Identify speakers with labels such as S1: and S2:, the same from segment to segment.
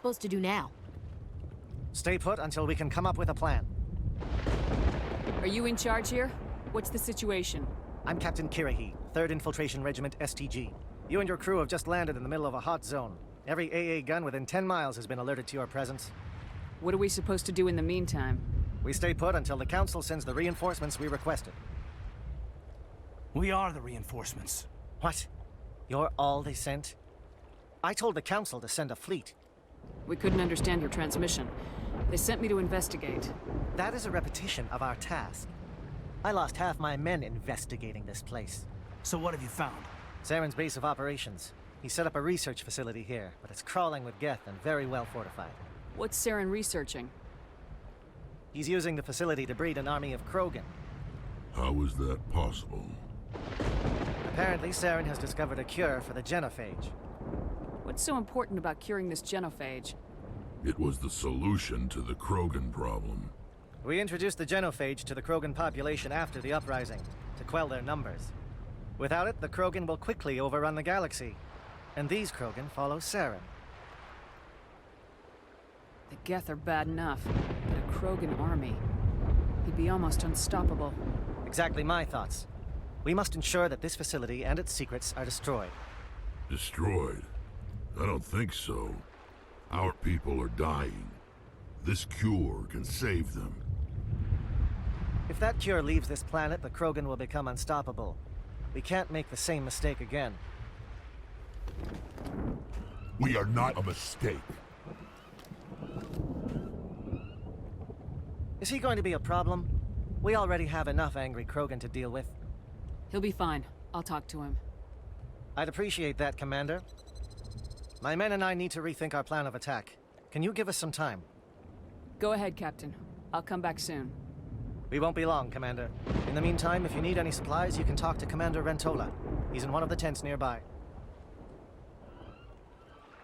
S1: supposed to do now?
S2: Stay put until we can come up with a plan.
S3: Are you in charge here? What's the situation?
S2: I'm Captain Kirahi, 3rd Infiltration Regiment STG. You and your crew have just landed in the middle of a hot zone. Every AA gun within 10 miles has been alerted to your presence.
S3: What are we supposed to do in the meantime?
S2: We stay put until the Council sends the reinforcements we requested.
S4: We are the reinforcements.
S2: What? You're all they sent? I told the Council to send a fleet.
S3: We couldn't understand your transmission. They sent me to investigate.
S2: That is a repetition of our task. I lost half my men investigating this place.
S4: So what have you found?
S2: Saren's base of operations. He set up a research facility here, but it's crawling with Geth and very well fortified.
S3: What's Saren researching?
S2: He's using the facility to breed an army of Krogan.
S5: How is that possible?
S2: Apparently, Saren has discovered a cure for the genophage.
S3: What's so important about curing this genophage?
S5: It was the solution to the Krogan problem.
S2: We introduced the genophage to the Krogan population after the uprising, to quell their numbers. Without it, the Krogan will quickly overrun the galaxy. And these Krogan follow Saren.
S3: The Geth are bad enough, but a Krogan army. He'd be almost unstoppable.
S2: Exactly my thoughts. We must ensure that this facility and its secrets are destroyed.
S5: Destroyed? I don't think so. Our people are dying. This cure can save them.
S2: If that cure leaves this planet, the Krogan will become unstoppable. We can't make the same mistake again.
S5: We are not a mistake.
S2: Is he going to be a problem? We already have enough angry Krogan to deal with.
S3: He'll be fine. I'll talk to him.
S2: I'd appreciate that, Commander. My men and I need to rethink our plan of attack. Can you give us some time?
S3: Go ahead, Captain. I'll come back soon.
S2: We won't be long, Commander. In the meantime, if you need any supplies, you can talk to Commander Rentola. He's in one of the tents nearby.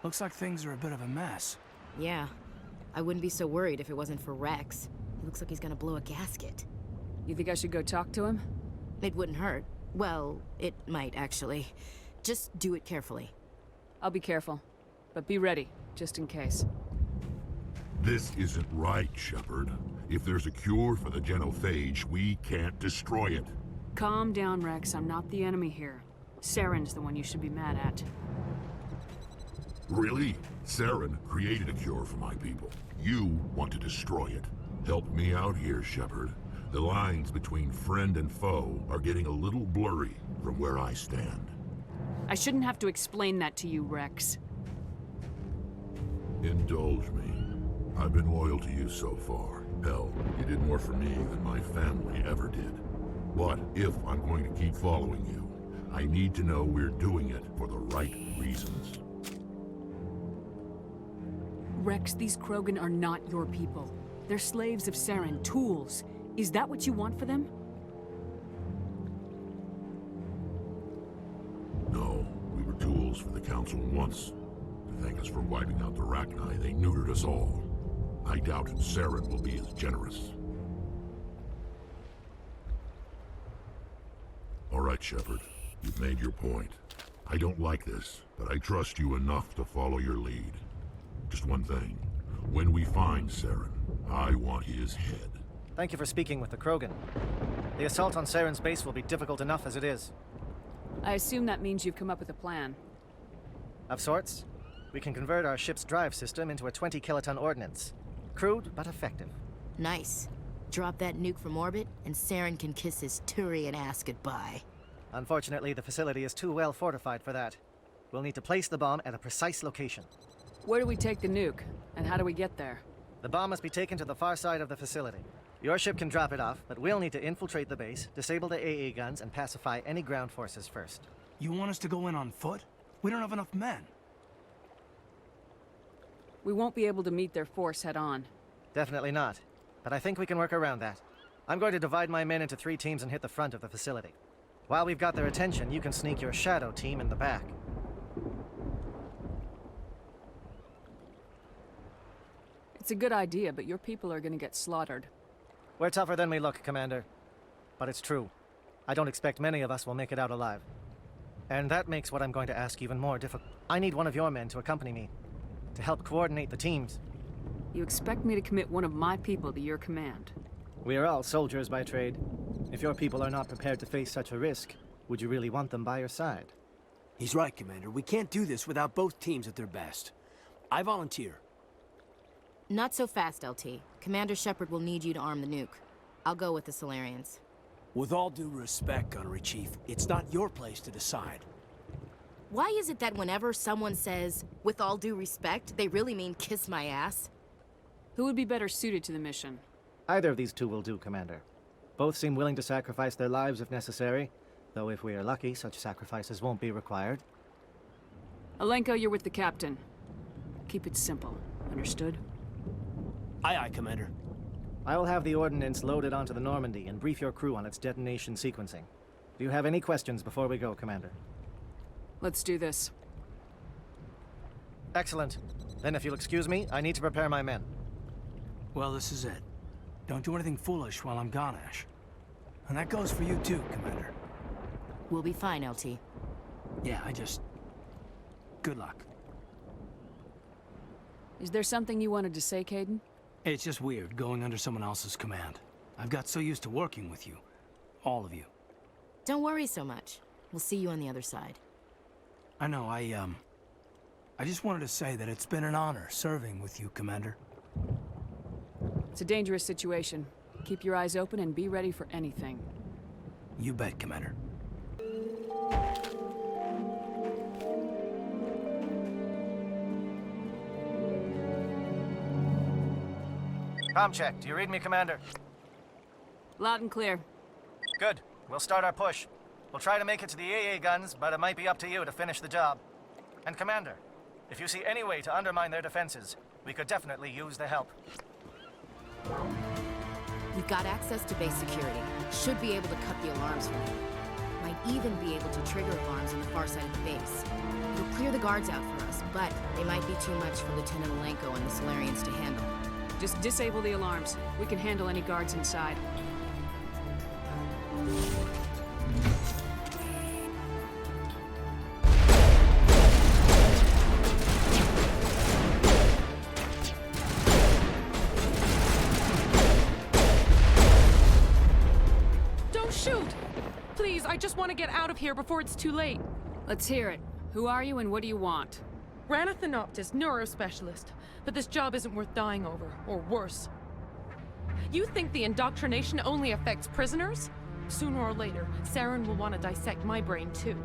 S4: Looks like things are a bit of a mess.
S1: Yeah. I wouldn't be so worried if it wasn't for Rex. He looks like he's gonna blow a gasket.
S3: You think I should go talk to him?
S1: It wouldn't hurt. Well, it might, actually. Just do it carefully.
S3: I'll be careful. But be ready, just in case.
S5: This isn't right, Shepard. If there's a cure for the genophage, we can't destroy it.
S3: Calm down, Rex. I'm not the enemy here. Saren's the one you should be mad at.
S5: Really? Saren created a cure for my people. You want to destroy it. Help me out here, Shepard. The lines between friend and foe are getting a little blurry from where I stand.
S3: I shouldn't have to explain that to you, Rex.
S5: Indulge me. I've been loyal to you so far. Hell, you did more for me than my family ever did. But if I'm going to keep following you, I need to know we're doing it for the right reasons.
S3: Rex, these Krogan are not your people. They're slaves of Saren, tools. Is that what you want for them?
S5: No, we were tools for the Council once. To thank us for wiping out the Rachni, they neutered us all. I doubt Saren will be as generous. All right, Shepard. You've made your point. I don't like this, but I trust you enough to follow your lead. Just one thing. When we find Saren, I want his head.
S2: Thank you for speaking with the Krogan. The assault on Saren's base will be difficult enough as it is.
S3: I assume that means you've come up with a plan.
S2: Of sorts. We can convert our ship's drive system into a 20-kiloton ordnance. Crude, but effective.
S1: Nice. Drop that nuke from orbit, and Saren can kiss his Turian ass goodbye.
S2: Unfortunately, the facility is too well fortified for that. We'll need to place the bomb at a precise location.
S3: Where do we take the nuke? And how do we get there?
S2: The bomb must be taken to the far side of the facility. Your ship can drop it off, but we'll need to infiltrate the base, disable the AA guns, and pacify any ground forces first.
S4: You want us to go in on foot? We don't have enough men.
S3: We won't be able to meet their force head-on.
S2: Definitely not. But I think we can work around that. I'm going to divide my men into 3 teams and hit the front of the facility. While we've got their attention, you can sneak your shadow team in the back.
S3: It's a good idea, but your people are gonna get slaughtered.
S2: We're tougher than we look, Commander. But it's true. I don't expect many of us will make it out alive. And that makes what I'm going to ask even more difficult. I need one of your men to accompany me. to help coordinate the teams.
S3: You expect me to commit one of my people to your command?
S2: We are all soldiers by trade. If your people are not prepared to face such a risk, would you really want them by your side?
S6: He's right, Commander. We can't do this without both teams at their best. I volunteer.
S1: Not so fast, LT. Commander Shepard will need you to arm the nuke. I'll go with the Solarians.
S6: With all due respect, Gunnery Chief, it's not your place to decide.
S1: Why is it that whenever someone says, with all due respect, they really mean kiss my ass?
S3: Who would be better suited to the mission?
S2: Either of these two will do, Commander. Both seem willing to sacrifice their lives if necessary, though if we are lucky, such sacrifices won't be required.
S3: Alenko, you're with the captain. Keep it simple. Understood?
S6: Aye, aye, Commander.
S2: I will have the ordnance loaded onto the Normandy and brief your crew on its detonation sequencing. Do you have any questions before we go, Commander?
S3: Let's do this.
S2: Excellent. Then if you'll excuse me, I need to prepare my men.
S4: Well, this is it. Don't do anything foolish while I'm gone, Ash. And that goes for you too, Commander.
S1: We'll be fine, LT.
S4: Yeah, good luck.
S3: Is there something you wanted to say, Caden?
S4: It's just weird going under someone else's command. I've got so used to working with you. All of you.
S1: Don't worry so much. We'll see you on the other side.
S4: I know, I just wanted to say that it's been an honor serving with you, Commander.
S3: It's a dangerous situation. Keep your eyes open and be ready for anything.
S4: You bet, Commander.
S2: Com check. Do you read me, Commander?
S3: Loud and clear.
S2: Good. We'll start our push. We'll try to make it to the AA guns, but it might be up to you to finish the job. And Commander, if you see any way to undermine their defenses, we could definitely use the help.
S1: We've got access to base security. Should be able to cut the alarms for you. Might even be able to trigger alarms on the far side of the base. It'll clear the guards out for us, but they might be too much for Lieutenant Alenko and the Solarians to handle.
S3: Just disable the alarms. We can handle any guards inside.
S7: Don't shoot! Please, I just want to get out of here before it's too late.
S3: Let's hear it. Who are you and what do you want?
S7: Ranathanoptis, neurospecialist. But this job isn't worth dying over, or worse. You think the indoctrination only affects prisoners? Sooner or later, Saren will want to dissect my brain too.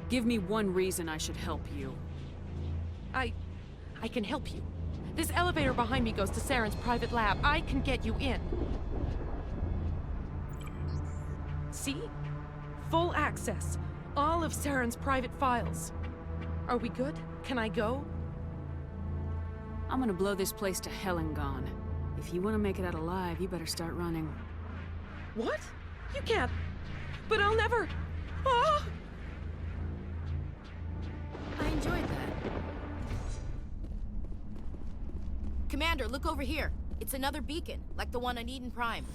S3: Give me one reason I should help you.
S7: I can help you. This elevator behind me goes to Saren's private lab. I can get you in. See? Full access. All of Saren's private files. Are we good? Can I go?
S3: I'm gonna blow this place to hell and gone. If you want to make it out alive, you better start running.
S7: What? You can't. But I'll never. Ah!
S1: I enjoyed that. Commander, look over here. It's another beacon, like the one on Eden Prime.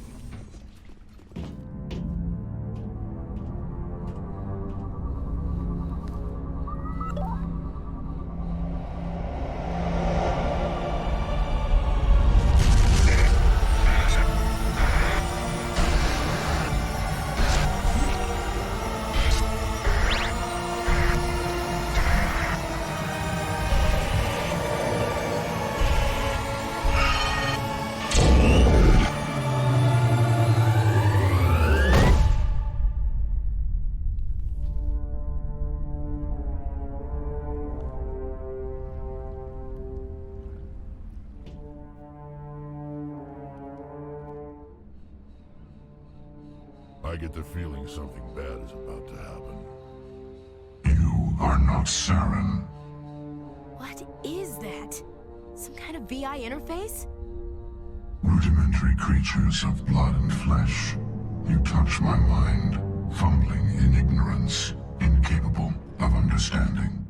S5: I get the feeling something bad is about to happen.
S8: You are not Saren.
S1: What is that? Some kind of VI interface?
S8: Rudimentary creatures of blood and flesh. You touch my mind, fumbling in ignorance, incapable of understanding.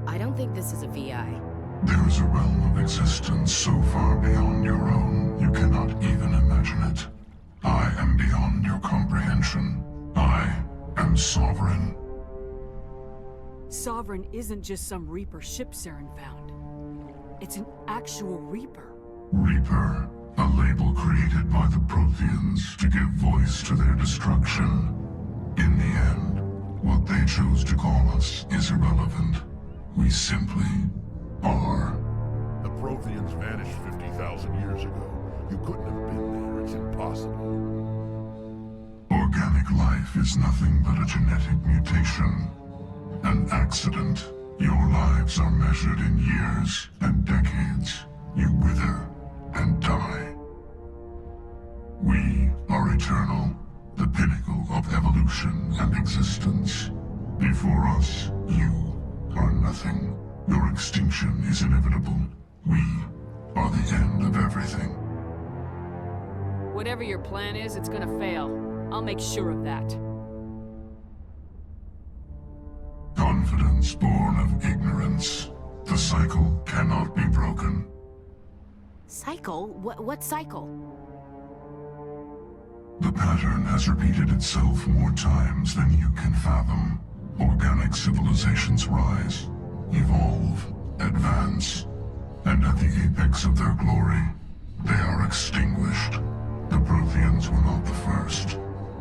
S1: I don't think this is a VI.
S8: There is a realm of existence so far beyond your own, you cannot even imagine it. I am beyond your comprehension. I am sovereign.
S3: Sovereign isn't just some Reaper ship Saren found. It's an actual Reaper.
S8: Reaper, a label created by the Protheans to give voice to their destruction. In the end, what they chose to call us is irrelevant. We simply are.
S5: The Protheans vanished 50,000 years ago. You couldn't have been there. It's impossible.
S8: Organic life is nothing but a genetic mutation. An accident. Your lives are measured in years and decades. You wither and die. We are eternal, the pinnacle of evolution and existence. Before us, you are nothing. Your extinction is inevitable. We are the end of everything.
S3: Whatever your plan is, it's gonna fail. I'll make sure of that.
S8: Confidence born of ignorance. The cycle cannot be broken.
S1: Cycle? What cycle?
S8: The pattern has repeated itself more times than you can fathom. Organic civilizations rise, evolve, advance, and at the apex of their glory, they are extinguished. The Protheans were not the first.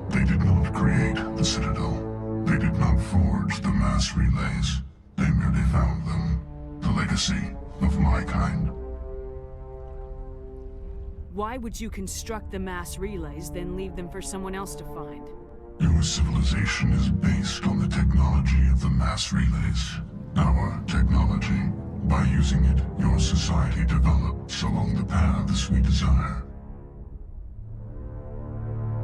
S8: They did not create the Citadel. They did not forge the mass relays. They merely found them. The legacy of my kind.
S3: Why would you construct the mass relays, then leave them for someone else to find?
S8: Your civilization is based on the technology of the mass relays. Our technology. By using it, your society develops along the paths we desire.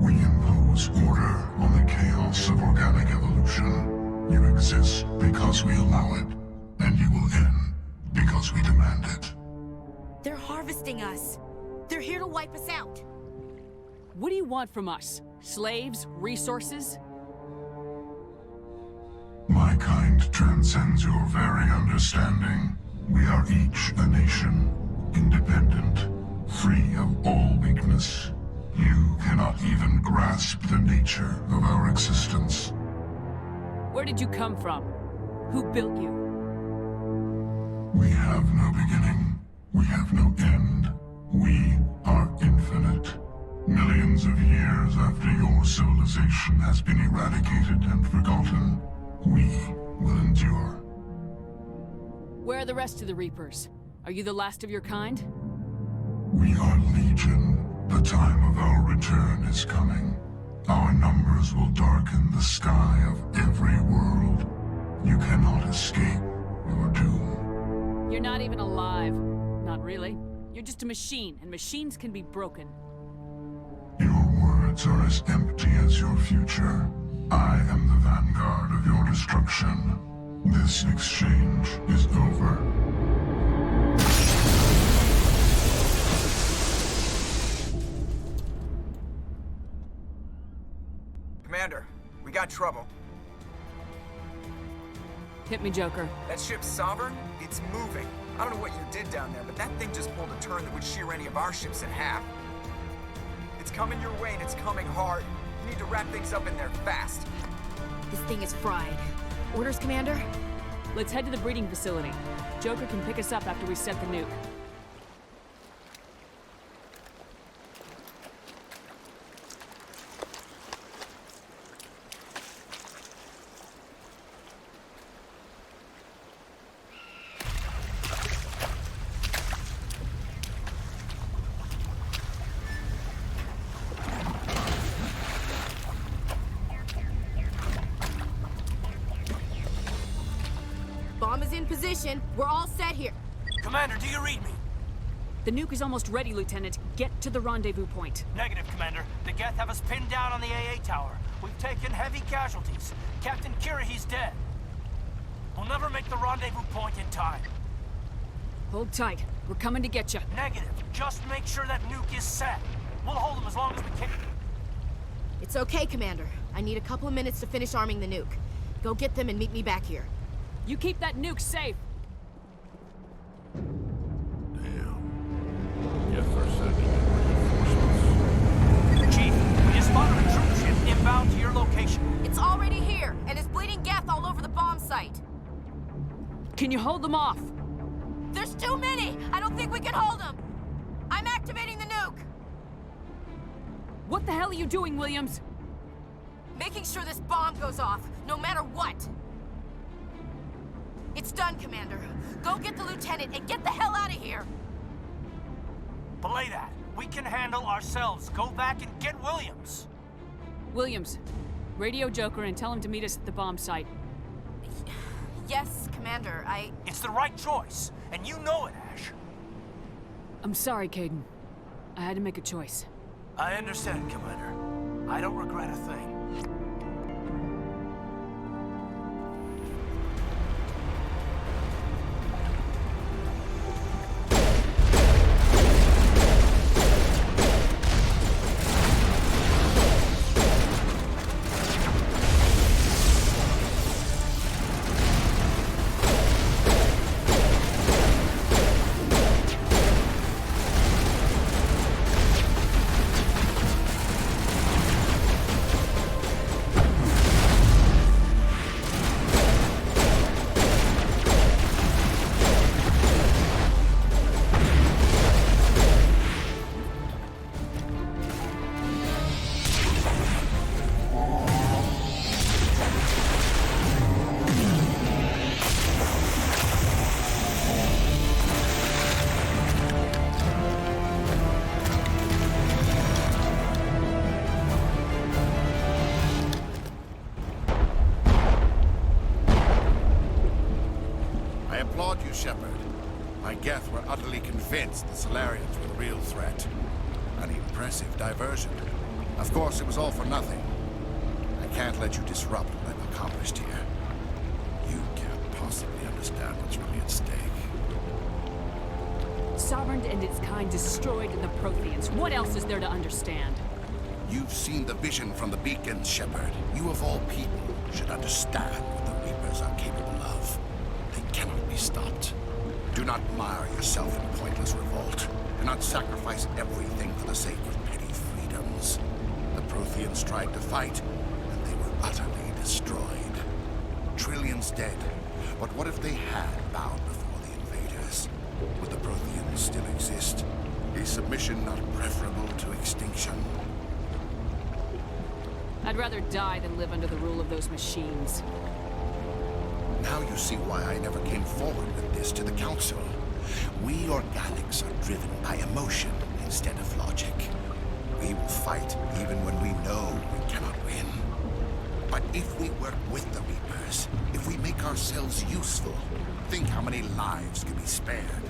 S8: We impose order on the chaos of organic evolution. You exist because we allow it, and you will end because we demand it.
S1: They're harvesting us. They're here to wipe us out.
S3: What do you want from us? Slaves? Resources?
S8: My kind transcends your very understanding. We are each a nation, independent, free of all weakness. You cannot even grasp the nature of our existence.
S3: Where did you come from? Who built you?
S8: We have no beginning. We have no end. We are infinite. Millions of years after your civilization has been eradicated and forgotten, we will endure.
S3: Where are the rest of the Reapers? Are you the last of your kind?
S8: We are legion. The time of our return is coming. Our numbers will darken the sky of every world. You cannot escape your doom.
S3: You're not even alive. Not really. You're just a machine, and machines can be broken.
S8: Your words are as empty as your future. I am the vanguard of your destruction. This exchange is over.
S9: Commander, we got trouble.
S3: Hit me, Joker.
S9: That ship's Sovereign? It's moving. I don't know what you did down there, but that thing just pulled a turn that would shear any of our ships in half. It's coming your way, and it's coming hard. You need to wrap things up in there fast.
S1: This thing is fried. Orders, Commander?
S3: Let's head to the breeding facility. Joker can pick us up after we set the nuke.
S1: Bomb is in position. We're all set here.
S4: Commander, do you read me?
S3: The nuke is almost ready, Lieutenant. Get to the rendezvous point.
S4: Negative, Commander. The Geth have us pinned down on the AA tower. We've taken heavy casualties. Captain Kirahi's dead. We'll never make the rendezvous point in time.
S3: Hold tight. We're coming to get you.
S4: Negative. Just make sure that nuke is set. We'll hold them as long as we can.
S1: It's okay, Commander. I need a couple of minutes to finish arming the nuke. Go get them and meet me back here.
S3: You keep that nuke safe.
S5: Damn. Yes, they're sending in reinforcements.
S4: Chief, we just spotted a troop ship inbound to your location.
S1: It's already here, and is bleeding Geth all over the bomb site.
S3: Can you hold them off?
S1: There's too many! I don't think we can hold them! I'm activating the nuke!
S3: What the hell are you doing, Williams?
S1: Making sure this bomb goes off, no matter what! It's done, Commander. Go get the lieutenant and get the hell out of here!
S4: Belay that. We can handle ourselves. Go back and get Williams.
S3: Williams, radio Joker and tell him to meet us at the bomb site.
S1: Yes, Commander,
S4: It's the right choice, and you know it, Ash.
S3: I'm sorry, Caden. I had to make a choice.
S4: I understand, Commander. I don't regret a thing.
S10: Shepard. My Geth were utterly convinced the Solarians were the real threat. An impressive diversion. Of course, it was all for nothing. I can't let you disrupt what I've accomplished here. You can't possibly understand what's really at stake.
S3: Sovereign and its kind destroyed the Protheans. What else is there to understand?
S10: You've seen the vision from the beacons, Shepard. You of all people should understand what the Reapers are capable of. They cannot be stopped. Do not mire yourself in pointless revolt. Do not sacrifice everything for the sake of petty freedoms. The Protheans tried to fight, and they were utterly destroyed. Trillions dead. But what if they had bowed before the invaders? Would the Protheans still exist? Is submission not preferable to extinction?
S3: I'd rather die than live under the rule of those machines.
S10: Now you see why I never came forward with this to the Council. We organics are driven by emotion instead of logic. We will fight even when we know we cannot win. But if we work with the Reapers, if we make ourselves useful, think how many lives could be spared.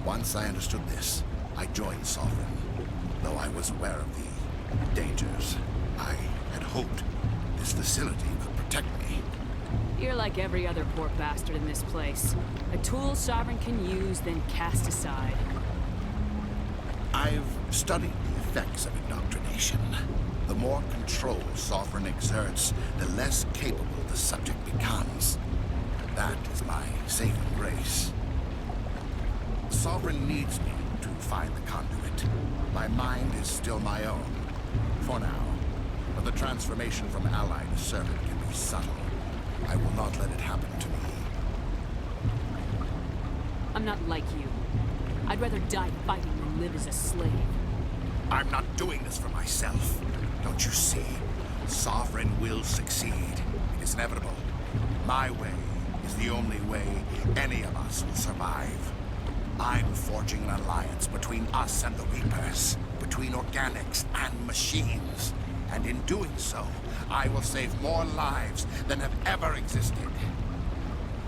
S10: Once I understood this, I joined Sovereign, though I was aware of the dangers. I had hoped this facility could protect me.
S3: You're like every other poor bastard in this place. A tool Sovereign can use, then cast aside.
S10: I've studied the effects of indoctrination. The more control Sovereign exerts, the less capable the subject becomes. That is my saving grace. Sovereign needs me to find the conduit. My mind is still my own, for now. But the transformation from ally to servant can be subtle. I will not let it happen to me.
S3: I'm not like you. I'd rather die fighting than live as a slave.
S10: I'm not doing this for myself. Don't you see? Sovereign will succeed. It is inevitable. My way is the only way any of us will survive. I'm forging an alliance between us and the Reapers, between organics and machines. And in doing so, I will save more lives than have ever existed.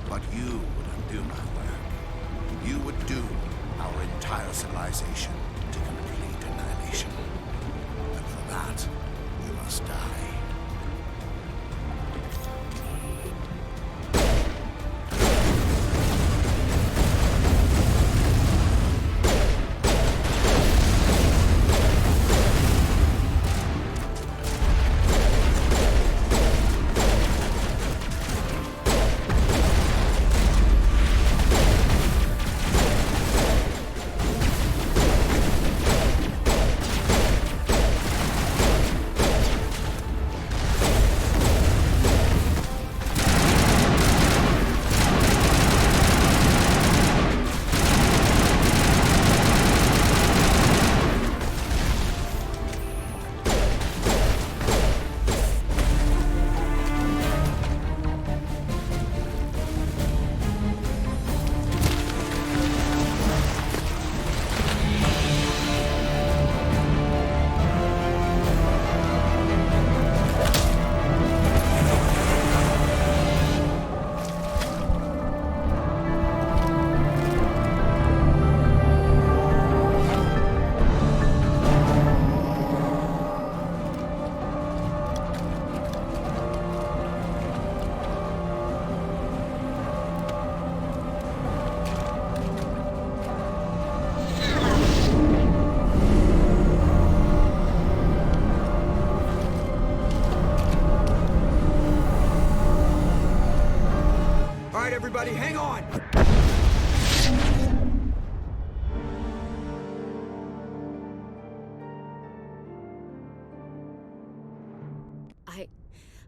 S10: But you would undo my work. You would doom our entire civilization to complete annihilation. And for that, you must die.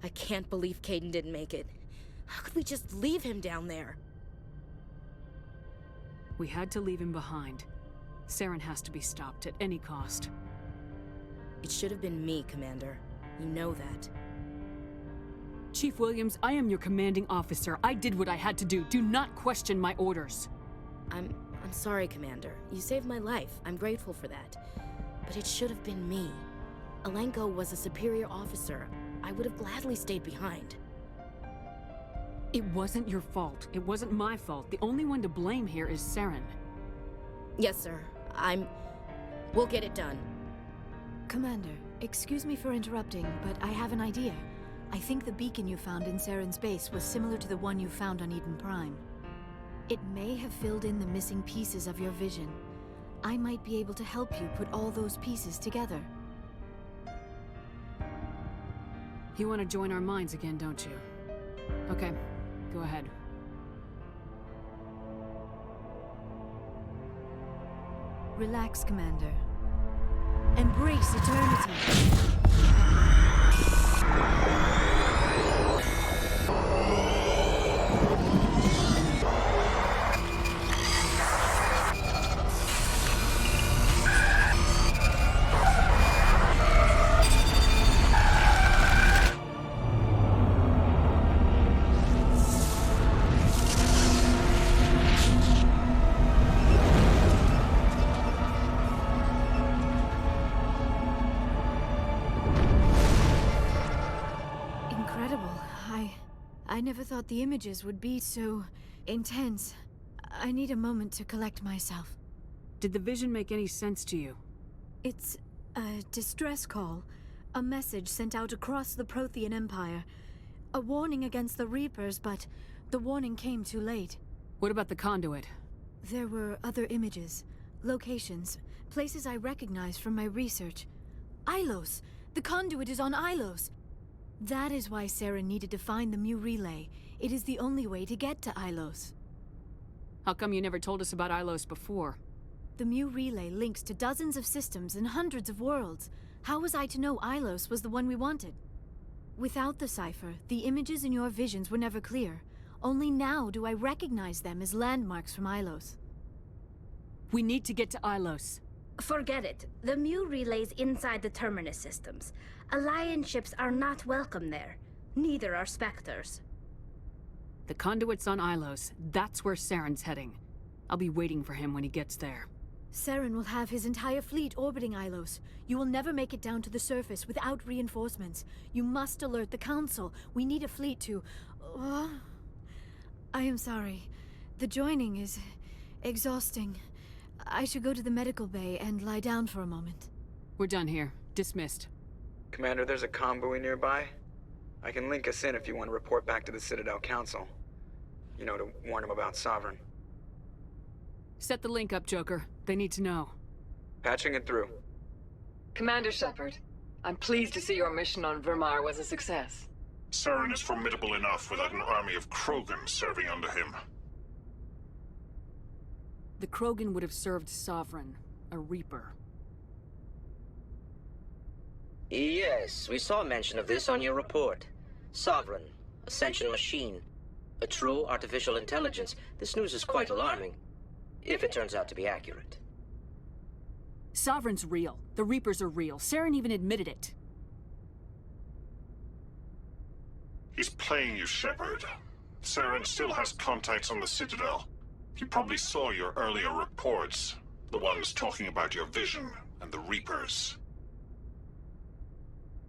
S1: I can't believe Caden didn't make it. How could we just leave him down there?
S3: We had to leave him behind. Saren has to be stopped at any cost.
S1: It should have been me, Commander. You know that.
S3: Chief Williams, I am your commanding officer. I did what I had to do. Do not question my orders.
S1: I'm sorry, Commander. You saved my life. I'm grateful for that. But it should have been me. Alenko was a superior officer. I would have gladly stayed behind.
S3: It wasn't your fault. It wasn't my fault. The only one to blame here is Saren.
S1: Yes, sir. We'll get it done.
S11: Commander, excuse me for interrupting, but I have an idea. I think the beacon you found in Saren's base was similar to the one you found on Eden Prime. It may have filled in the missing pieces of your vision. I might be able to help you put all those pieces together.
S3: You want to join our minds again, don't you? Okay, go ahead.
S11: Relax, Commander. Embrace eternity. I never thought the images would be so intense. I need a moment to collect myself.
S3: Did the vision make any sense to you?
S11: It's a distress call. A message sent out across the Prothean Empire. A warning against the Reapers, but the warning came too late.
S3: What about the conduit?
S11: There were other images, locations, places I recognized from my research. Ilos! The conduit is on Ilos! That is why Saren needed to find the Mu relay. It is the only way to get to Ilos.
S3: How come you never told us about Ilos before?
S11: The Mu relay links to dozens of systems and hundreds of worlds. How was I to know Ilos was the one we wanted? Without the cipher, the images in your visions were never clear. Only now do I recognize them as landmarks from Ilos.
S3: We need to get to Ilos.
S12: Forget it. The Mu relay's inside the Terminus systems. Alliance ships are not welcome there. Neither are Spectres.
S3: The conduit's on Ilos. That's where Saren's heading. I'll be waiting for him when he gets there.
S11: Saren will have his entire fleet orbiting Ilos. You will never make it down to the surface without reinforcements. You must alert the Council. We need a fleet to... I am sorry. The joining is exhausting. I should go to the medical bay and lie down for a moment.
S3: We're done here. Dismissed.
S9: Commander, there's a convoy nearby. I can link us in if you want to report back to the Citadel Council. You know, to warn them about Sovereign.
S3: Set the link up, Joker. They need to know.
S9: Patching it through.
S13: Commander Shepard, I'm pleased to see your mission on Vermar was a success.
S8: Saren is formidable enough without an army of Krogan serving under him.
S3: The Krogan would have served Sovereign, a Reaper.
S14: Yes, we saw mention of this on your report. Sovereign, Ascension machine, a true artificial intelligence. This news is quite alarming, if it turns out to be accurate.
S3: Sovereign's real. The Reapers are real. Saren even admitted it.
S8: He's playing you, Shepard. Saren still has contacts on the Citadel. He probably saw your earlier reports. The ones talking about your vision and the Reapers.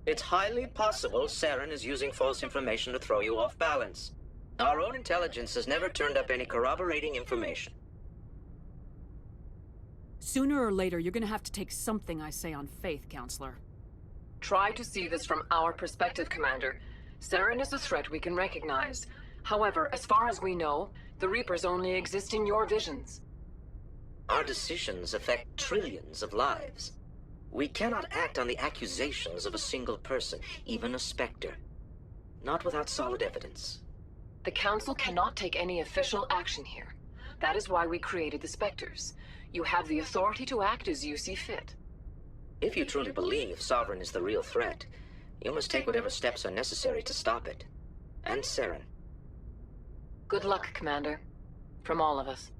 S14: It's highly possible Saren is using false information to throw you off balance. Our own intelligence has never turned up any corroborating information.
S3: Sooner or later, you're gonna have to take something I say on faith, Counselor.
S13: Try to see this from our perspective, Commander. Saren is a threat we can recognize. However, as far as we know, the Reapers only exist in your visions.
S14: Our decisions affect trillions of lives. We cannot act on the accusations of a single person, even a Spectre. Not without solid evidence.
S13: The Council cannot take any official action here. That is why we created the Spectres. You have the authority to act as you see fit.
S14: If you truly believe Sovereign is the real threat, You must take whatever steps are necessary to stop it. And Saren.
S13: Good luck, Commander. From all of us.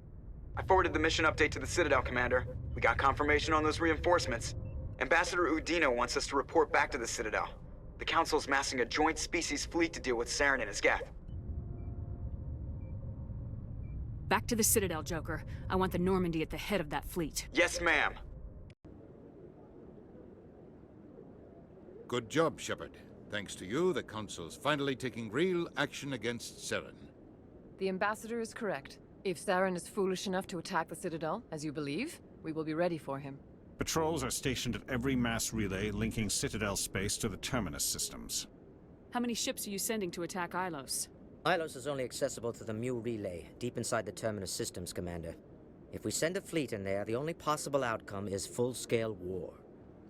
S9: I forwarded the mission update to the Citadel, Commander. We got confirmation on those reinforcements. Ambassador Udina wants us to report back to the Citadel. The Council's massing a joint species fleet to deal with Saren and his geth.
S3: Back to the Citadel, Joker. I want the Normandy at the head of that fleet.
S9: Yes, ma'am.
S15: Good job, Shepard. Thanks to you, the Council's finally taking real action against Saren.
S13: The Ambassador is correct. If Saren is foolish enough to attack the Citadel, as you believe, we will be ready for him.
S16: Patrols are stationed at every mass relay linking Citadel space to the Terminus systems.
S3: How many ships are you sending to attack Ilos?
S14: Ilos is only accessible to the Mu relay, deep inside the Terminus systems, Commander. If we send a fleet in there, the only possible outcome is full-scale war.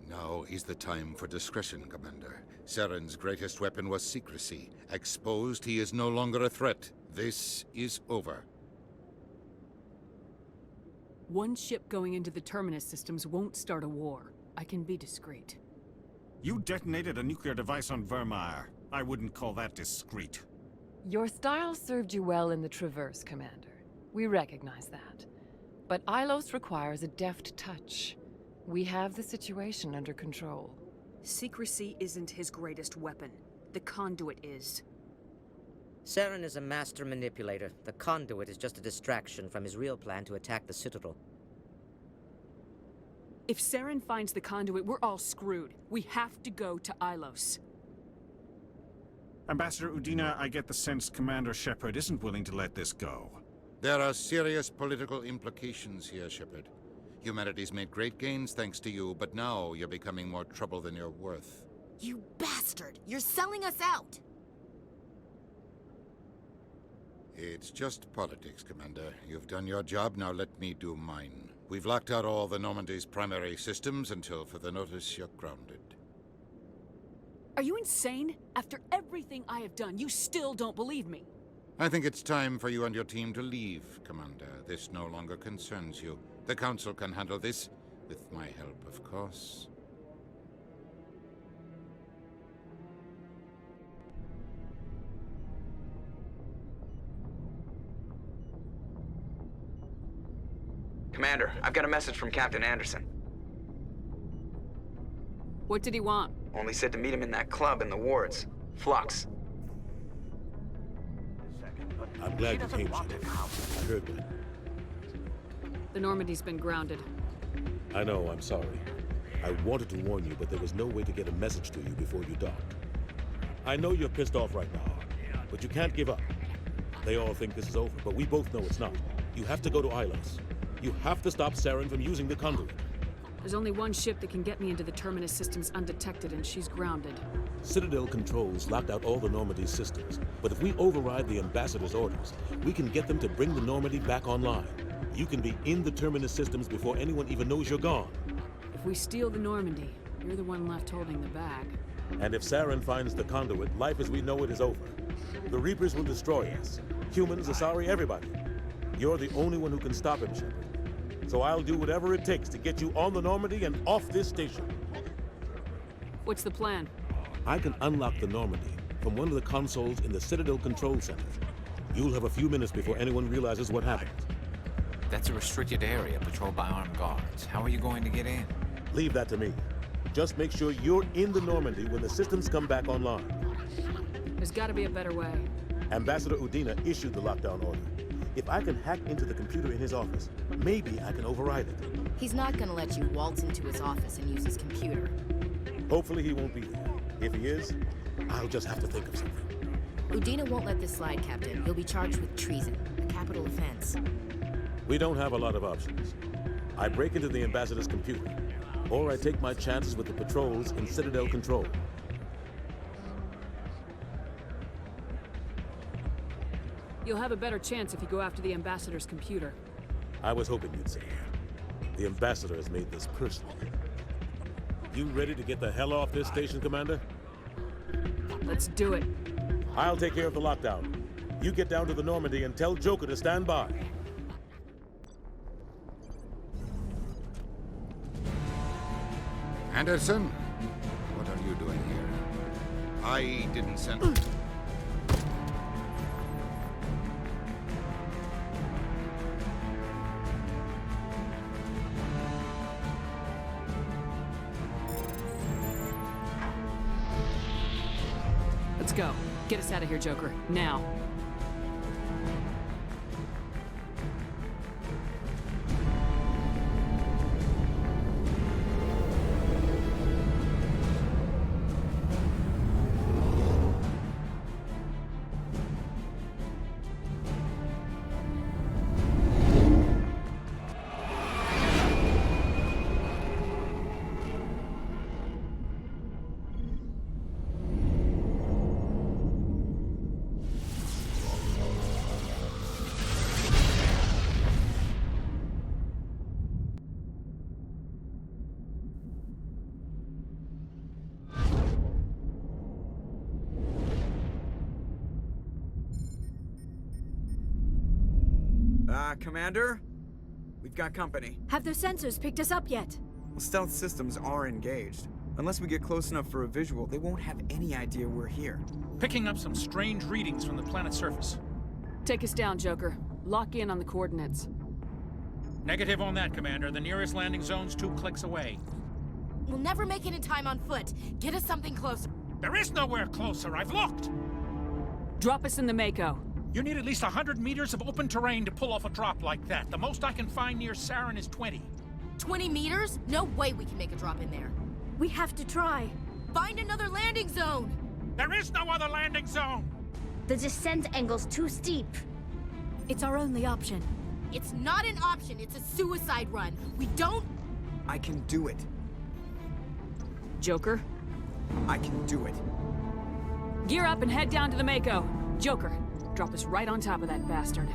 S15: Now is the time for discretion, Commander. Saren's greatest weapon was secrecy. Exposed, he is no longer a threat. This is over.
S3: One ship going into the Terminus systems won't start a war. I can be discreet.
S16: You detonated a nuclear device on Vermeer. I wouldn't call that discreet.
S13: Your style served you well in the Traverse, Commander. We recognize that. But Ilos requires a deft touch. We have the situation under control.
S3: Secrecy isn't his greatest weapon. The conduit is.
S14: Saren is a master manipulator. The conduit is just a distraction from his real plan to attack the Citadel.
S3: If Saren finds the conduit, we're all screwed. We have to go to Ilos.
S16: Ambassador Udina, I get the sense Commander Shepard isn't willing to let this go.
S15: There are serious political implications here, Shepard. Humanity's made great gains thanks to you, but now you're becoming more trouble than you're worth.
S1: You bastard! You're selling us out!
S15: It's just politics, Commander. You've done your job, now let me do mine. We've locked out all the Normandy's primary systems until further notice you're grounded.
S3: Are you insane? After everything I have done, you still don't believe me.
S15: I think it's time for you and your team to leave, Commander. This no longer concerns you. The Council can handle this, with my help, of course.
S9: Commander, I've got a message from Captain Anderson.
S3: What did he want?
S9: Only said to meet him in that club in the wards. Flux.
S17: I'm glad you came, Shepard. I heard that.
S3: The Normandy's been grounded.
S17: I know, I'm sorry. I wanted to warn you, but there was no way to get a message to you before you docked. I know you're pissed off right now, but you can't give up. They all think this is over, but we both know it's not. You have to go to Ilos. You have to stop Saren from using the conduit.
S3: There's only one ship that can get me into the Terminus systems undetected, and she's grounded.
S17: Citadel controls locked out all the Normandy systems, but if we override the Ambassador's orders, we can get them to bring the Normandy back online. You can be in the Terminus systems before anyone even knows you're gone.
S3: If we steal the Normandy, you're the one left holding the bag.
S17: And if Saren finds the conduit, life as we know it is over. The Reapers will destroy us. Humans, Asari, everybody. You're the only one who can stop him, Shepard. So I'll do whatever it takes to get you on the Normandy and off this station.
S3: What's the plan?
S17: I can unlock the Normandy from one of the consoles in the Citadel Control Center. You'll have a few minutes before anyone realizes what happened.
S18: That's a restricted area patrolled by armed guards. How are you going to get in?
S17: Leave that to me. Just make sure you're in the Normandy when the systems come back online.
S3: There's gotta be a better way.
S17: Ambassador Udina issued the lockdown order. If I can hack into the computer in his office, maybe I can override it.
S1: He's not gonna let you waltz into his office and use his computer.
S17: Hopefully he won't be there. If he is, I'll just have to think of something.
S1: Udina won't let this slide, Captain. He'll be charged with treason, a capital offense.
S17: We don't have a lot of options. I break into the Ambassador's computer, or I take my chances with the patrols in Citadel Control.
S3: You'll have a better chance if you go after the Ambassador's computer.
S17: I was hoping you'd say that. The Ambassador has made this personal. You ready to get the hell off this station, Commander?
S3: Let's do it.
S17: I'll take care of the lockdown. You get down to the Normandy and tell Joker to stand by.
S15: Anderson, what are you doing here? I didn't send...
S3: Let's go. Get us out of here, Joker. Now.
S9: Commander? We've got company.
S11: Have their sensors picked us up yet?
S9: Well, stealth systems are engaged. Unless we get close enough for a visual, they won't have any idea we're here.
S4: Picking up some strange readings from the planet's surface.
S3: Take us down, Joker. Lock in on the coordinates.
S4: Negative on that, Commander. The nearest landing zone's 2 clicks away.
S1: We'll never make it in time on foot. Get us something closer.
S4: There is nowhere closer. I've looked.
S3: Drop us in the Mako.
S4: You need at least 100 meters of open terrain to pull off a drop like that. The most I can find near Saren is 20.
S1: 20 meters? No way we can make a drop in there.
S11: We have to try.
S1: Find another landing zone!
S4: There is no other landing zone!
S12: The descent angle's too steep.
S11: It's our only option.
S1: It's not an option, it's a suicide run. We don't...
S9: I can do it.
S3: Joker?
S9: I can do it.
S3: Gear up and head down to the Mako. Joker, drop us right on top of that bastard.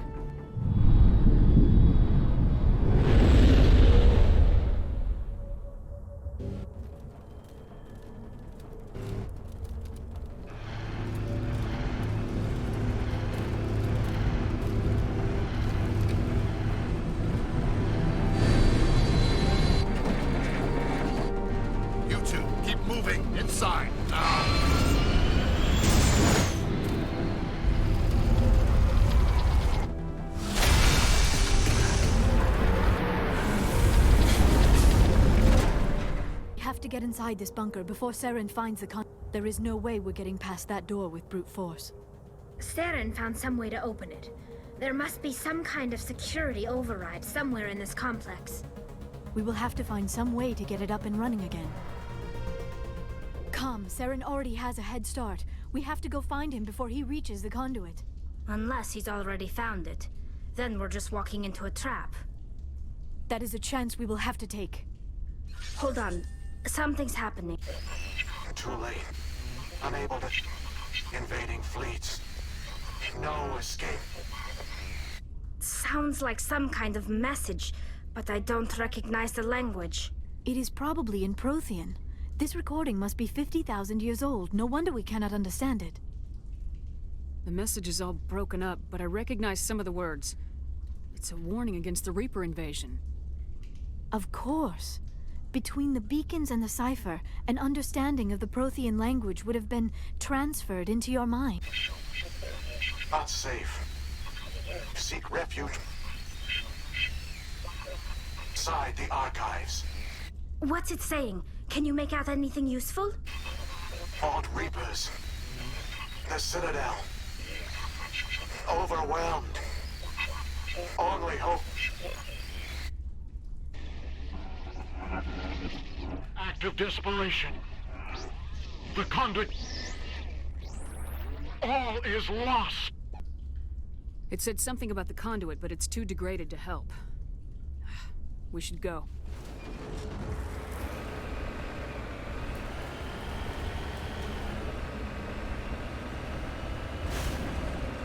S10: You two, keep moving inside now.
S11: To get inside this bunker before Saren finds the There is no way we're getting past that door with brute force.
S12: Saren found some way to open it. There must be some kind of security override somewhere in this complex.
S11: We will have to find some way to get it up and running again. Come, Saren already has a head start. We have to go find him before he reaches the conduit.
S12: Unless he's already found it. Then we're just walking into a trap.
S11: That is a chance we will have to take.
S12: Hold on. Something's happening.
S19: Too late. Unable to... Invading fleets. No escape.
S12: Sounds like some kind of message, but I don't recognize the language.
S11: It is probably in Prothean. This recording must be 50,000 years old. No wonder we cannot understand it.
S3: The message is all broken up, but I recognize some of the words. It's a warning against the Reaper invasion.
S11: Of course. Between the beacons and the cipher, an understanding of the Prothean language would have been transferred into your mind.
S19: Not safe. Seek refuge inside the archives.
S12: What's it saying? Can you make out anything useful?
S19: Fought Reapers. The Citadel. Overwhelmed. Only hope. Act of desperation. The conduit. All is lost.
S3: It said something about the conduit, but it's too degraded to help. We should go.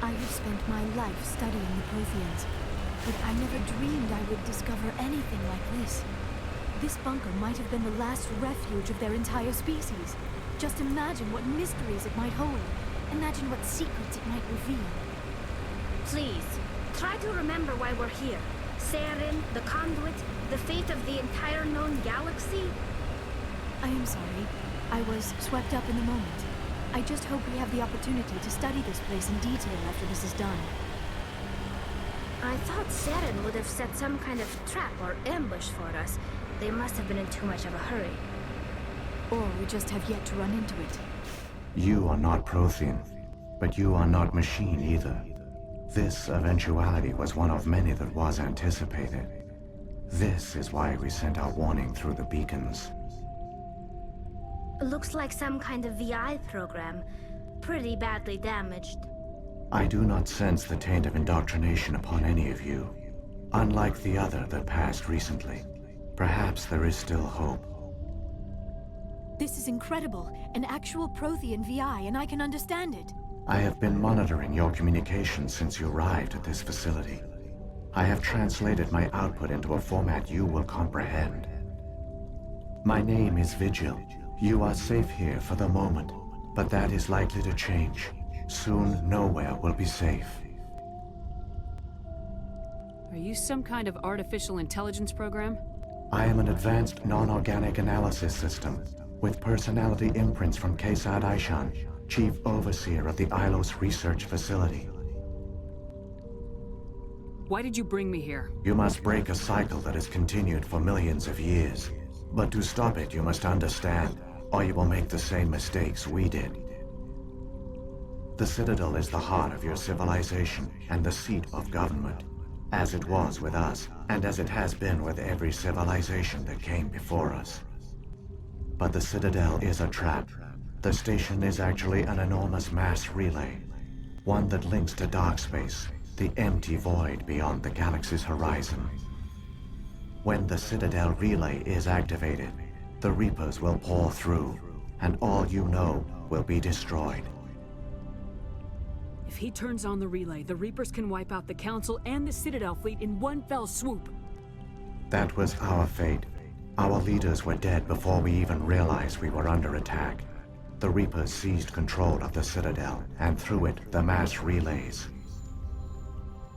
S11: I have spent my life studying the Protheans, but I never dreamed I would discover anything like this. This bunker might have been the last refuge of their entire species. Just imagine what mysteries it might hold. Imagine what secrets it might reveal.
S12: Please, try to remember why we're here. Saren, the conduit, the fate of the entire known galaxy.
S11: I am sorry. I was swept up in the moment. I just hope we have the opportunity to study this place in detail after this is done.
S12: I thought Saren would have set some kind of trap or ambush for us. They must have been in too much of a hurry.
S11: Or we just have yet to run into it.
S20: You are not Prothean, but you are not machine either. This eventuality was one of many that was anticipated. This is why we sent our warning through the beacons.
S12: Looks like some kind of VI program. Pretty badly damaged.
S20: I do not sense the taint of indoctrination upon any of you. Unlike the other that passed recently. Perhaps there is still hope.
S11: This is incredible. An actual Prothean VI, and I can understand it.
S20: I have been monitoring your communications since you arrived at this facility. I have translated my output into a format you will comprehend. My name is Vigil. You are safe here for the moment, but that is likely to change. Soon, nowhere will be safe.
S3: Are you some kind of artificial intelligence program?
S20: I am an advanced non-organic analysis system, with personality imprints from Kesad Aishan, Chief Overseer of the Ilos Research Facility.
S3: Why did you bring me here?
S20: You must break a cycle that has continued for millions of years. But to stop it, you must understand, or you will make the same mistakes we did. The Citadel is the heart of your civilization and the seat of government, as it was with us, and as it has been with every civilization that came before us. But the Citadel is a trap. The station is actually an enormous mass relay, one that links to dark space, the empty void beyond the galaxy's horizon. When the Citadel relay is activated, the Reapers will pour through, and all you know will be destroyed.
S3: If he turns on the relay, the Reapers can wipe out the Council and the Citadel fleet in one fell swoop.
S20: That was our fate. Our leaders were dead before we even realized we were under attack. The Reapers seized control of the Citadel, and through it, the mass relays.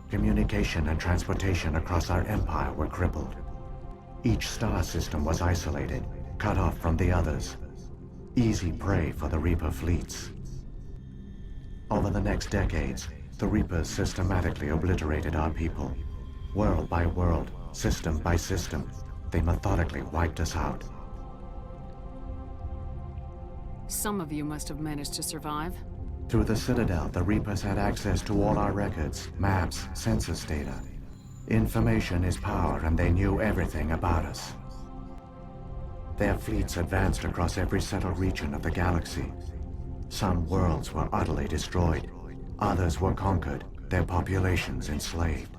S20: Communication and transportation across our empire were crippled. Each star system was isolated, cut off from the others. Easy prey for the Reaper fleets. Over the next decades, the Reapers systematically obliterated our people. World by world, system by system, they methodically wiped us out.
S3: Some of you must have managed to survive.
S20: Through the Citadel, the Reapers had access to all our records, maps, census data. Information is power, and they knew everything about us. Their fleets advanced across every settled region of the galaxy. Some worlds were utterly destroyed. Others were conquered, their populations enslaved.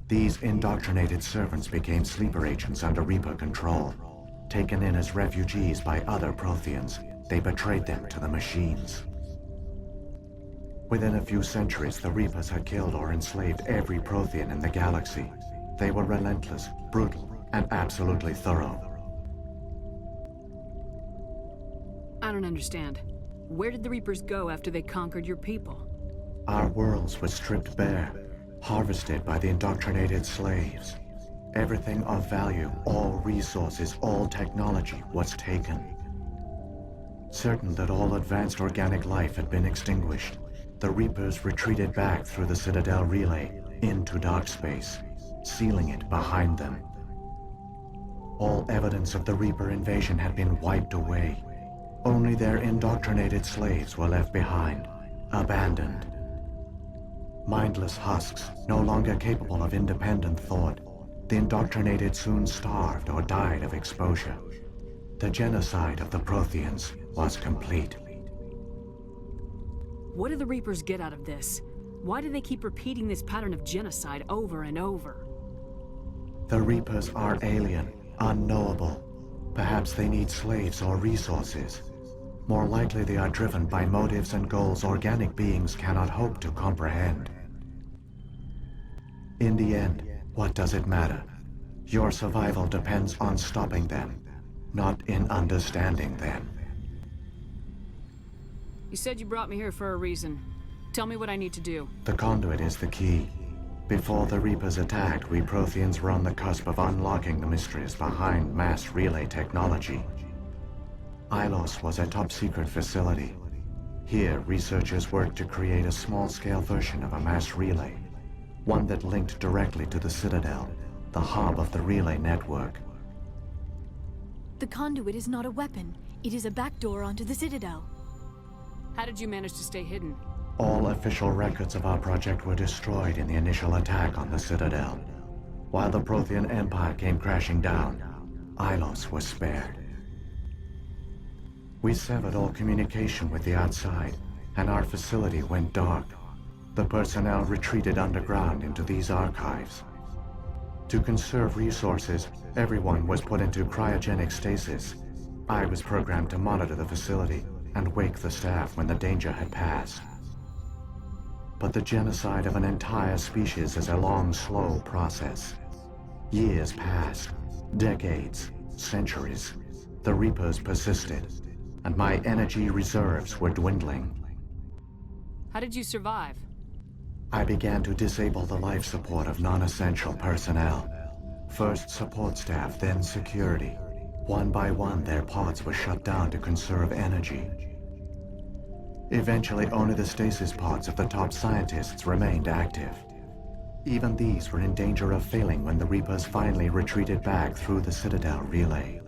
S20: These indoctrinated servants became sleeper agents under Reaper control. Taken in as refugees by other Protheans, they betrayed them to the machines. Within a few centuries, the Reapers had killed or enslaved every Prothean in the galaxy. They were relentless, brutal, and absolutely thorough.
S3: I don't understand. Where did the Reapers go after they conquered your people?
S20: Our worlds were stripped bare, harvested by the indoctrinated slaves. Everything of value, all resources, all technology was taken. Certain that all advanced organic life had been extinguished, the Reapers retreated back through the Citadel relay into dark space, sealing it behind them. All evidence of the Reaper invasion had been wiped away. Only their indoctrinated slaves were left behind, abandoned. Mindless husks, no longer capable of independent thought, the indoctrinated soon starved or died of exposure. The genocide of the Protheans was complete.
S3: What do the Reapers get out of this? Why do they keep repeating this pattern of genocide over and over?
S20: The Reapers are alien, unknowable. Perhaps they need slaves or resources. More likely they are driven by motives and goals organic beings cannot hope to comprehend. In the end, what does it matter? Your survival depends on stopping them, not in understanding them.
S3: You said you brought me here for a reason. Tell me what I need to do.
S20: The conduit is the key. Before the Reapers attacked, we Protheans were on the cusp of unlocking the mysteries behind mass relay technology. Ilos was a top-secret facility. Here, researchers worked to create a small-scale version of a mass relay, one that linked directly to the Citadel, the hub of the relay network.
S11: The conduit is not a weapon. It is a backdoor onto the Citadel.
S3: How did you manage to stay hidden?
S20: All official records of our project were destroyed in the initial attack on the Citadel. While the Prothean Empire came crashing down, Ilos was spared. We severed all communication with the outside, and our facility went dark. The personnel retreated underground into these archives. To conserve resources, everyone was put into cryogenic stasis. I was programmed to monitor the facility and wake the staff when the danger had passed. But the genocide of an entire species is a long, slow process. Years passed, decades, centuries. The Reapers persisted, and my energy reserves were dwindling.
S3: How did you survive?
S20: I began to disable the life support of non-essential personnel. First support staff, then security. One by one, their pods were shut down to conserve energy. Eventually, only the stasis pods of the top scientists remained active. Even these were in danger of failing when the Reapers finally retreated back through the Citadel relay.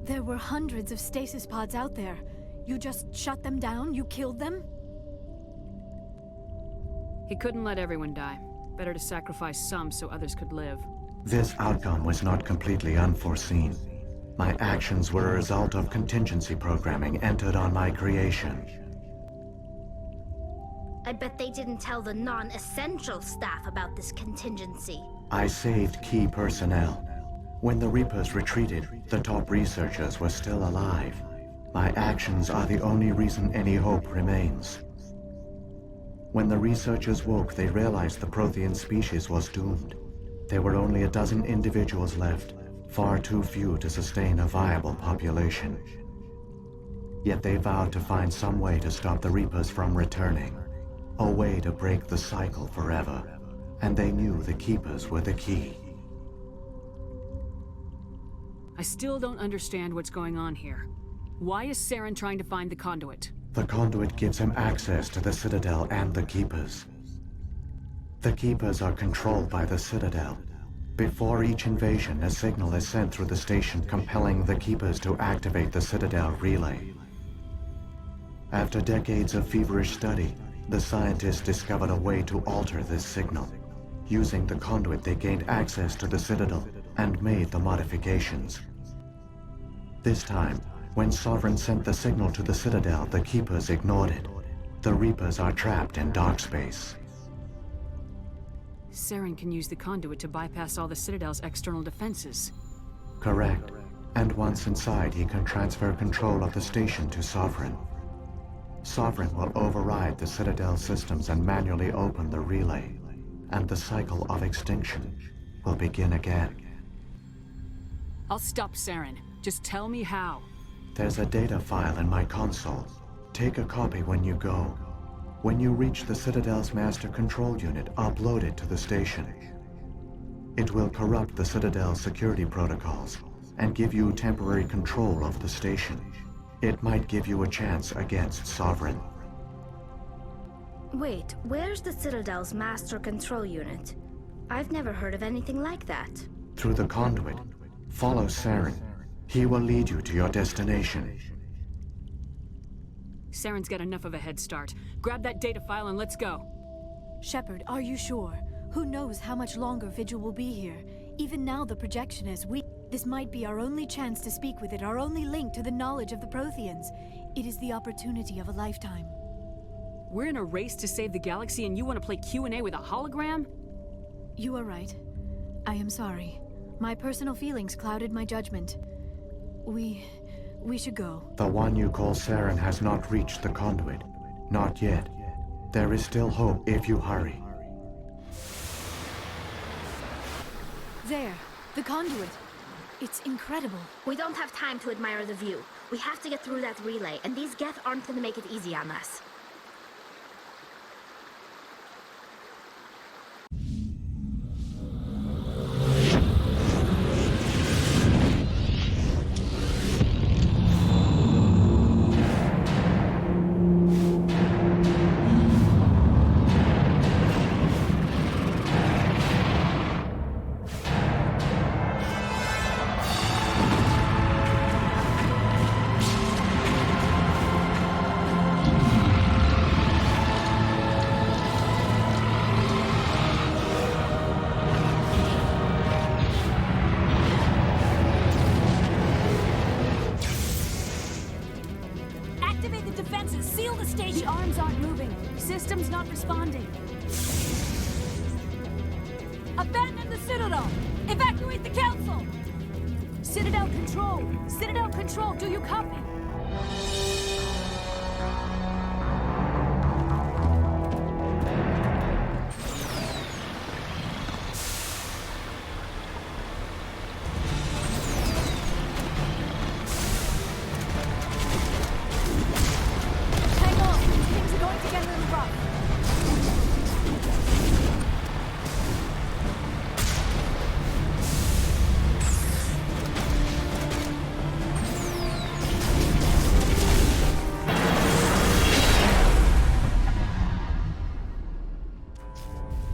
S11: There were hundreds of stasis pods out there. You just shut them down? You killed them?
S3: He couldn't let everyone die. Better to sacrifice some so others could live.
S20: This outcome was not completely unforeseen. My actions were a result of contingency programming entered on my creation.
S12: I bet they didn't tell the non-essential staff about this contingency.
S20: I saved key personnel. When the Reapers retreated, the top researchers were still alive. My actions are the only reason any hope remains. When the researchers woke, they realized the Prothean species was doomed. There were only a dozen individuals left, far too few to sustain a viable population. Yet they vowed to find some way to stop the Reapers from returning, a way to break the cycle forever, and they knew the Keepers were the key.
S3: I still don't understand what's going on here. Why is Saren trying to find the conduit?
S20: The conduit gives him access to the Citadel and the Keepers. The Keepers are controlled by the Citadel. Before each invasion, a signal is sent through the station compelling the Keepers to activate the Citadel relay. After decades of feverish study, the scientists discovered a way to alter this signal. Using the conduit, they gained access to the Citadel and made the modifications. This time, when Sovereign sent the signal to the Citadel, the Keepers ignored it. The Reapers are trapped in dark space.
S3: Saren can use the conduit to bypass all the Citadel's external defenses.
S20: Correct. And once inside, he can transfer control of the station to Sovereign. Sovereign will override the Citadel systems and manually open the relay, and the cycle of extinction will begin again.
S3: I'll stop Saren. Just tell me how.
S20: There's a data file in my console. Take a copy when you go. When you reach the Citadel's master control unit, upload it to the station. It will corrupt the Citadel's security protocols and give you temporary control of the station. It might give you a chance against Sovereign.
S12: Wait, where's the Citadel's master control unit? I've never heard of anything like that.
S20: Through the conduit, follow Saren. He will lead you to your destination.
S3: Saren's got enough of a head start. Grab that data file and let's go.
S11: Shepard, are you sure? Who knows how much longer Vigil will be here? Even now the projection is weak. This might be our only chance to speak with it, our only link to the knowledge of the Protheans. It is the opportunity of a lifetime.
S3: We're in a race to save the galaxy and you want to play Q&A with a hologram?
S11: You are right. I am sorry. My personal feelings clouded my judgment. We should go.
S20: The one you call Saren has not reached the conduit. Not yet. There is still hope if you hurry.
S11: There, the conduit. It's incredible.
S12: We don't have time to admire the view. We have to get through that relay, and these Geth aren't gonna make it easy on us.
S21: Seal the station! The arms aren't moving. Systems not responding. Abandon the Citadel! Evacuate the Council! Citadel Control! Citadel Control, do you copy?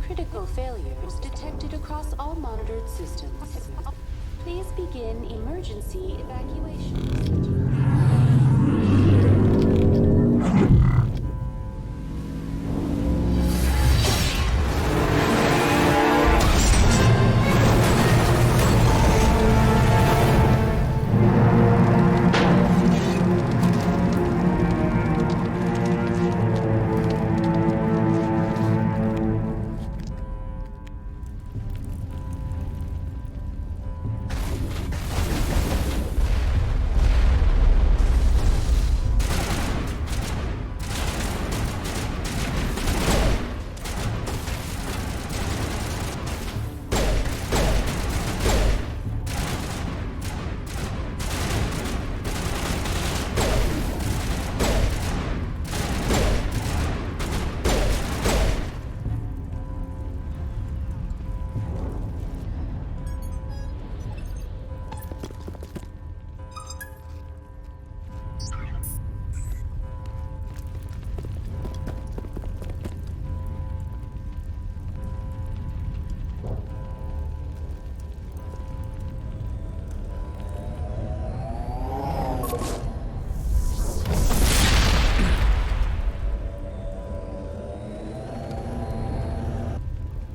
S22: Critical failures detected across all monitored systems. Please begin emergency evacuation.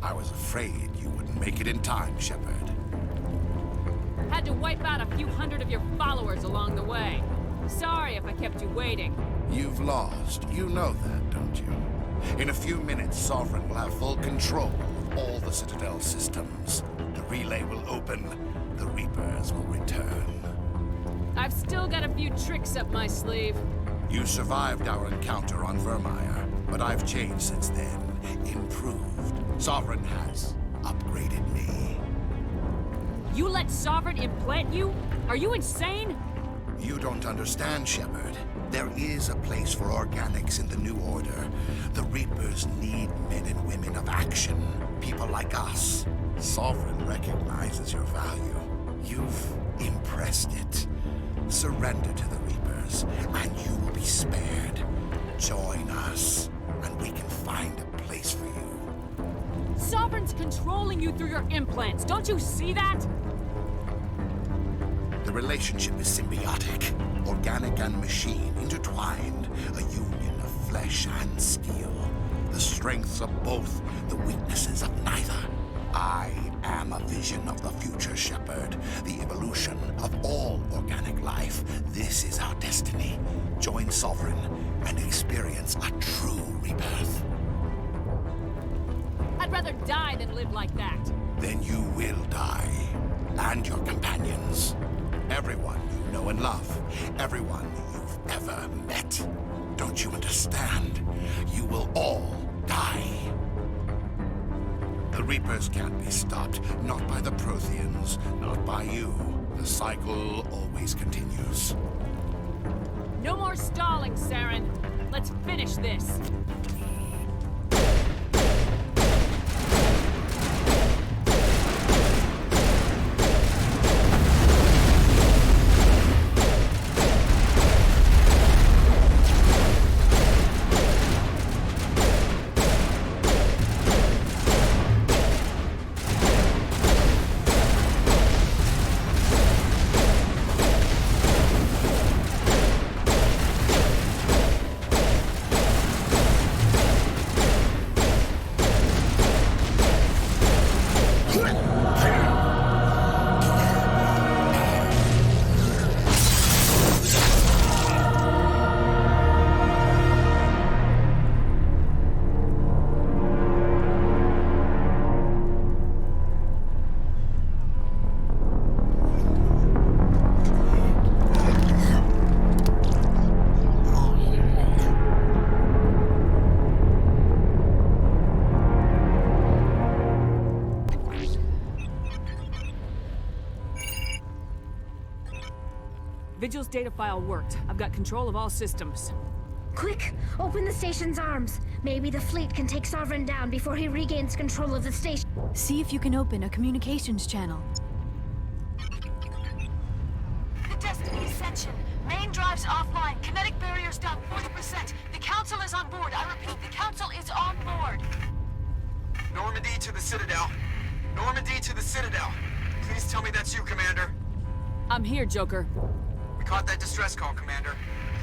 S10: I was afraid you wouldn't make it in time, Shepard.
S3: Had to wipe out a few hundred of your followers along the way. Sorry if I kept you waiting.
S10: You've lost. You know that, don't you? In a few minutes, Sovereign will have full control of all the Citadel systems. The relay will open. The Reapers will return.
S3: I've still got a few tricks up my sleeve.
S10: You survived our encounter on Vermeer, but I've changed since then. Improved. Sovereign has upgraded me.
S3: You let Sovereign implant you? Are you insane?
S10: You don't understand, Shepard. There is a place for organics in the New Order. The Reapers need men and women of action. People like us. Sovereign recognizes your value. You've impressed it. Surrender to the Reapers, and you will be spared. Join us, and we can find a place for you.
S3: Sovereign's controlling you through your implants. Don't you see that?
S10: The relationship is symbiotic. Organic and machine intertwined. A union of flesh and steel. The strengths of both, the weaknesses of neither. I am a vision of the future, Shepard. The evolution of all organic life. This is our destiny. Join Sovereign and experience a true rebirth.
S3: I'd rather die than live like that.
S10: Then you will die. And your companions. Everyone you know and love. Everyone you've ever met. Don't you understand? You will all die. The Reapers can't be stopped. Not by the Protheans. Not by you. The cycle always continues.
S3: No more stalling, Saren. Let's finish this. data file worked. I've got control of all systems.
S12: Quick! Open the station's arms. Maybe the fleet can take Sovereign down before he regains control of the station.
S11: See if you can open a communications channel.
S21: The Destiny Ascension. Main drives offline. Kinetic barriers down 40%. The Council is on board. I repeat, the Council is on board.
S9: Normandy to the Citadel. Normandy to the Citadel. Please tell me that's you, Commander.
S3: I'm here, Joker.
S9: We caught that distress call, Commander.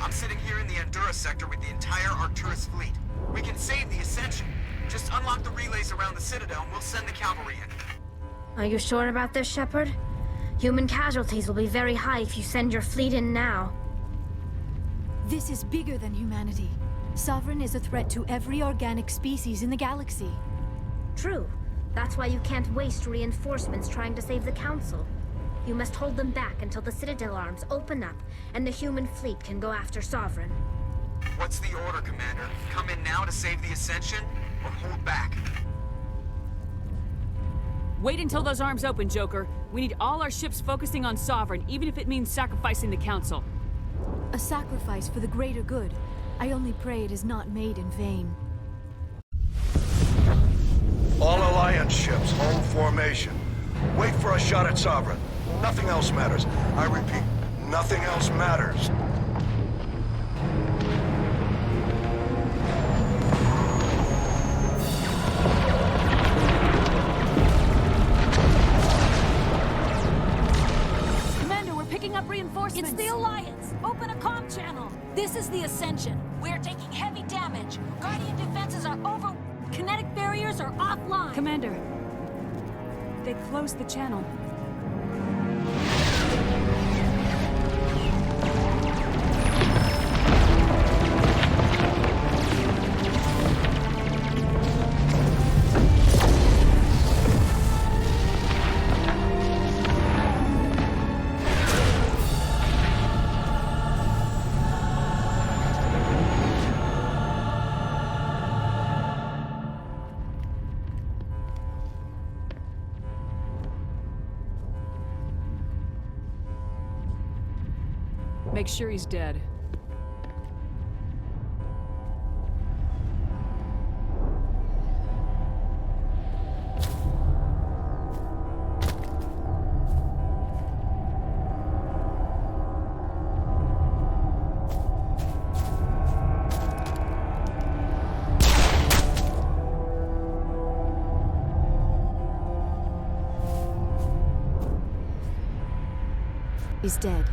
S9: I'm sitting here in the Endura sector with the entire Arcturus fleet. We can save the Ascension. Just unlock the relays around the Citadel and we'll send the cavalry in.
S12: Are you sure about this, Shepard? Human casualties will be very high if you send your fleet in now.
S11: This is bigger than humanity. Sovereign is a threat to every organic species in the galaxy.
S12: True. That's why you can't waste reinforcements trying to save the Council. You must hold them back until the Citadel arms open up and the human fleet can go after Sovereign.
S9: What's the order, Commander? Come in now to save the Ascension, or hold back?
S3: Wait until those arms open, Joker. We need all our ships focusing on Sovereign, even if it means sacrificing the Council.
S11: A sacrifice for the greater good. I only pray it is not made in vain.
S2: All Alliance ships, hold formation. Wait for a shot at Sovereign. Nothing else matters. I repeat, nothing else matters.
S21: Commander, we're picking up reinforcements. It's the Alliance. Open a comm channel. This is the Ascension. We're taking heavy damage. Guardian defenses are over. Kinetic barriers are offline.
S3: Commander, they closed the channel. Make sure he's dead.
S11: He's dead.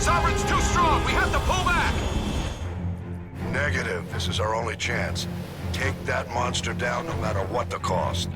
S2: Sovereign's too strong! We have to pull back! Negative. This is our only chance. Take that monster down no matter what the cost.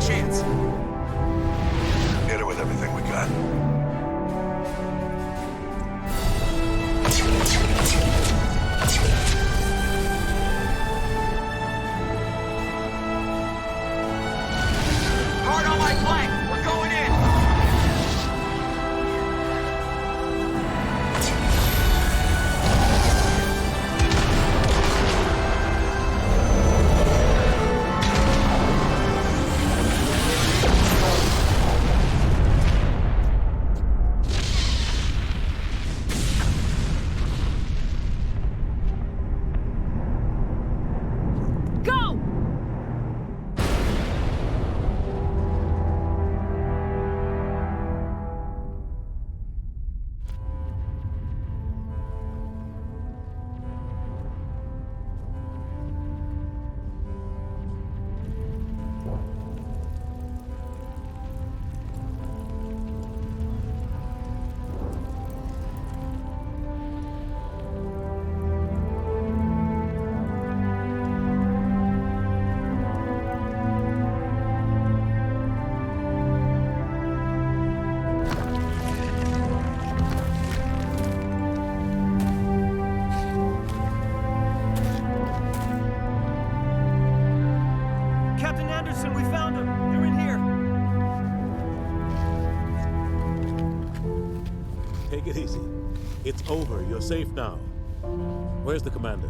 S9: chance.
S2: Hit it with everything we got.
S9: Hard on my flank. We're going in.
S21: Go!
S4: Captain Anderson, we found them. They're in here.
S17: Take it easy. It's over. You're safe now. Where's the commander?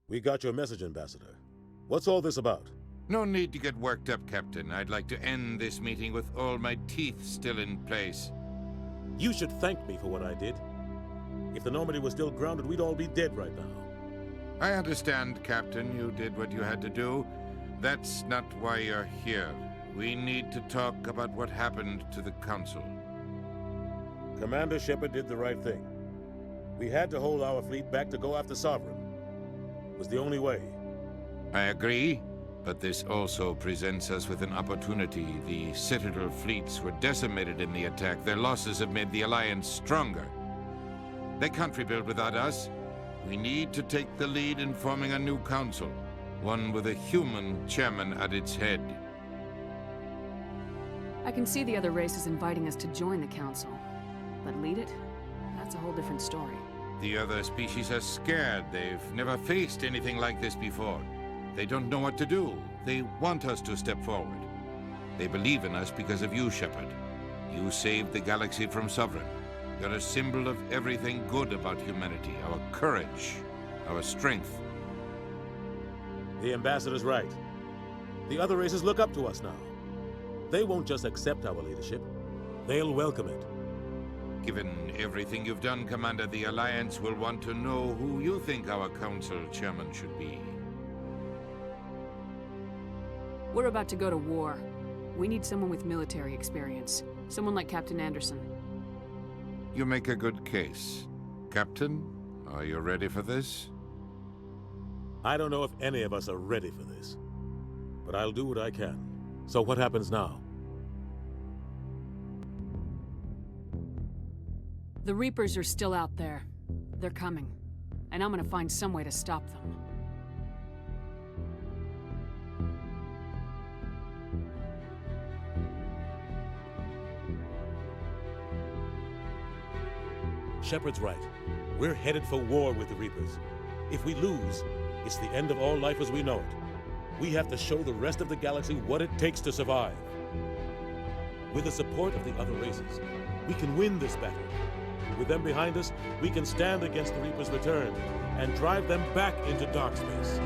S17: We got your message, Ambassador. What's all this about?
S15: No need to get worked up, Captain. I'd like to end this meeting with all my teeth still in place.
S17: You should thank me for what I did. If the Normandy was still grounded, we'd all be dead right now.
S15: I understand, Captain. You did what you had to do. That's not why you're here. We need to talk about what happened to the Council.
S17: Commander Shepard did the right thing. We had to hold our fleet back to go after Sovereign. It was the only way.
S15: I agree, but this also presents us with an opportunity. The Citadel fleets were decimated in the attack. Their losses have made the Alliance stronger. They can't rebuild without us. We need to take the lead in forming a new council, one with a human chairman at its head.
S3: I can see the other races inviting us to join the council, but lead it? That's a whole different story.
S15: The other species are scared. They've never faced anything like this before. They don't know what to do. They want us to step forward. They believe in us because of you, Shepard. You saved the galaxy from Sovereign. You're a symbol of everything good about humanity, our courage, our strength.
S17: The Ambassador's right. The other races look up to us now. They won't just accept our leadership. They'll welcome it.
S15: Given everything you've done, Commander, the Alliance will want to know who you think our council chairman should be.
S3: We're about to go to war. We need someone with military experience. Someone like Captain Anderson.
S15: You make a good case. Captain, are you ready for this?
S17: I don't know if any of us are ready for this. But I'll do what I can. So what happens now?
S3: The Reapers are still out there. They're coming. And I'm gonna find some way to stop them.
S17: Shepard's right. We're headed for war with the Reapers. If we lose, it's the end of all life as we know it. We have to show the rest of the galaxy what it takes to survive. With the support of the other races, we can win this battle. With them behind us, we can stand against the Reaper's return and drive them back into dark space.